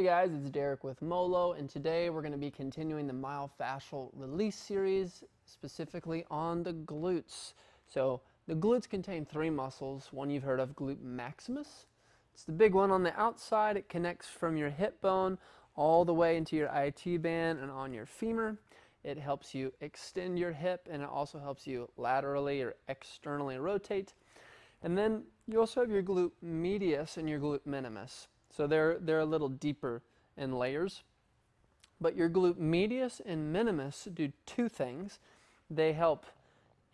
Hey guys, it's Derek with Molo, and today we're going to be continuing the myofascial release series, specifically on the glutes. So the glutes contain three muscles. One you've heard of, glute maximus. It's the big one on the outside. It connects from your hip bone all the way into your IT band and on your femur. It helps you extend your hip, and it also helps you laterally or externally rotate. And then you also have your glute medius and your glute minimus. So they're a little deeper in layers. But your glute medius and minimus do two things. They help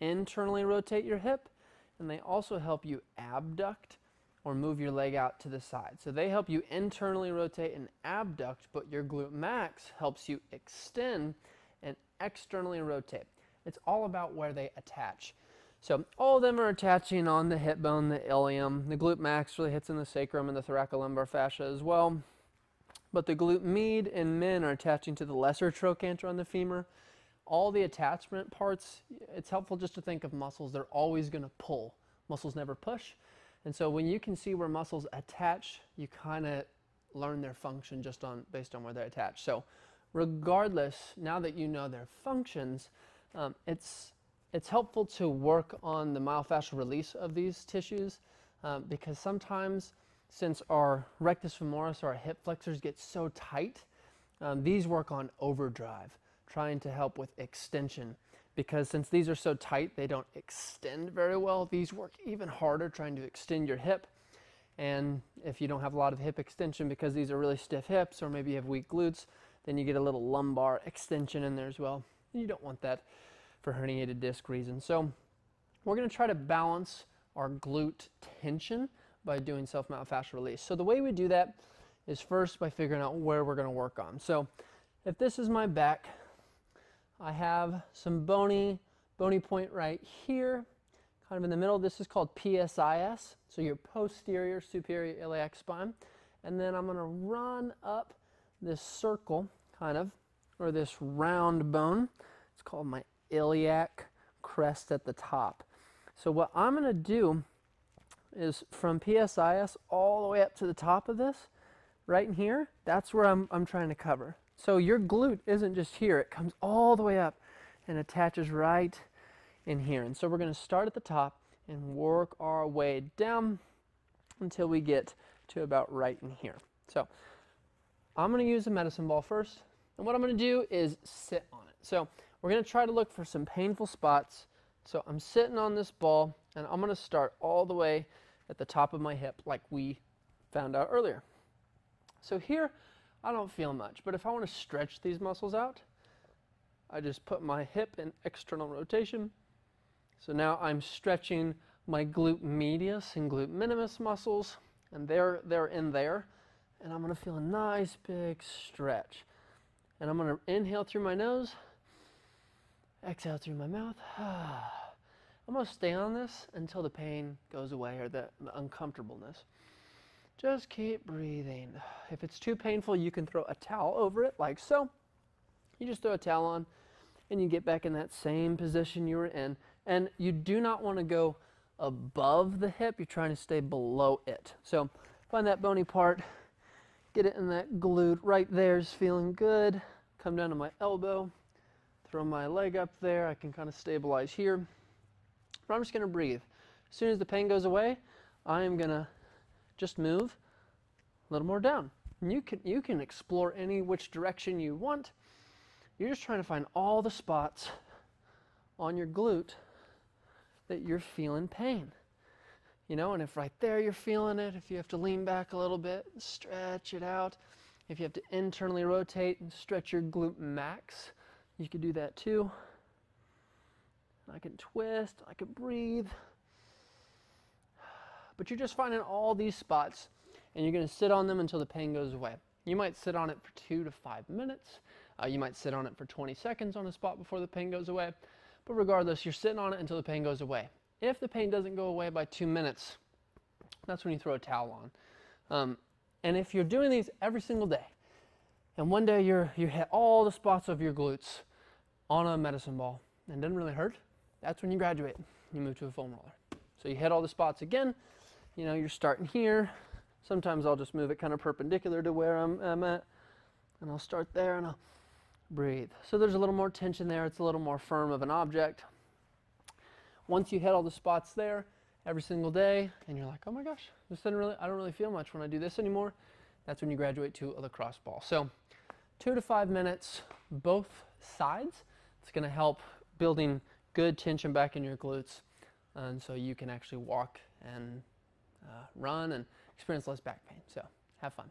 internally rotate your hip, and they also help you abduct or move your leg out to the side. So they help you internally rotate and abduct, but your glute max helps you extend and externally rotate. It's all about where they attach. So all of them are attaching on the hip bone, the ilium. The glute max really hits in the sacrum and the thoracolumbar fascia as well. But the glute med and min are attaching to the lesser trochanter on the femur. All the attachment parts, it's helpful just to think of muscles. They're always going to pull. Muscles never push. And so when you can see where muscles attach, you kind of learn their function just based on where they're attached. So regardless, now that you know their functions, it's helpful to work on the myofascial release of these tissues because sometimes, since our rectus femoris, our hip flexors, get so tight, these work on overdrive, trying to help with extension. Because since these are so tight, they don't extend very well. These work even harder trying to extend your hip. And if you don't have a lot of hip extension because these are really stiff hips, or maybe you have weak glutes, then you get a little lumbar extension in there as well. And you don't want that for herniated disc reasons. So we're going to try to balance our glute tension by doing self-myofascial release. So the way we do that is first by figuring out where we're going to work on. So if this is my back, I have some bony point right here, kind of in the middle. This is called PSIS, so your posterior superior iliac spine. And then I'm going to run up this circle, kind of, or this round bone. It's called my iliac crest at the top. So what I'm going to do is from PSIS all the way up to the top of this, right in here, that's where I'm trying to cover. So your glute isn't just here, it comes all the way up and attaches right in here. And so we're going to start at the top and work our way down until we get to about right in here. So I'm going to use a medicine ball first, and what I'm going to do is sit on it. So we're going to try to look for some painful spots. So I'm sitting on this ball, and I'm going to start all the way at the top of my hip like we found out earlier. So here, I don't feel much, but if I want to stretch these muscles out, I just put my hip in external rotation. So now I'm stretching my glute medius and glute minimus muscles, and they're in there, and I'm going to feel a nice big stretch. And I'm going to inhale through my nose, exhale through my mouth. I'm going to stay on this until the pain goes away or the uncomfortableness. Just keep breathing. If it's too painful, you can throw a towel over it like so. You just throw a towel on and you get back in that same position you were in. And you do not want to go above the hip. You're trying to stay below it. So find that bony part, get it in that glute. Right there is feeling good. Come down to my elbow, throw my leg up there. I can kind of stabilize here. But I'm just going to breathe. As soon as the pain goes away, I am going to just move a little more down. And you can explore any which direction you want. You're just trying to find all the spots on your glute that you're feeling pain. You know, and if right there you're feeling it, if you have to lean back a little bit, stretch it out. If you have to internally rotate and stretch your glute max, you could do that too. I can twist, I can breathe. But you're just finding all these spots, and you're going to sit on them until the pain goes away. You might sit on it for 2 to 5 minutes. You might sit on it for 20 seconds on a spot before the pain goes away. But regardless, you're sitting on it until the pain goes away. If the pain doesn't go away by 2 minutes, that's when you throw a towel on. And if you're doing these every single day, and one day you hit all the spots of your glutes on a medicine ball and it doesn't really hurt, that's when you graduate. You move to a foam roller. So you hit all the spots again. You know, you're starting here, Sometimes I'll just move it kind of perpendicular to where I'm at, and I'll start there and I'll breathe. So there's a little more tension there. It's a little more firm of an object. Once you hit all the spots there every single day, and you're like, oh my gosh, I don't really feel much when I do this anymore, that's when you graduate to a lacrosse ball. So 2 to 5 minutes, both sides. It's going to help building good tension back in your glutes, and so you can actually walk and run and experience less back pain. So have fun.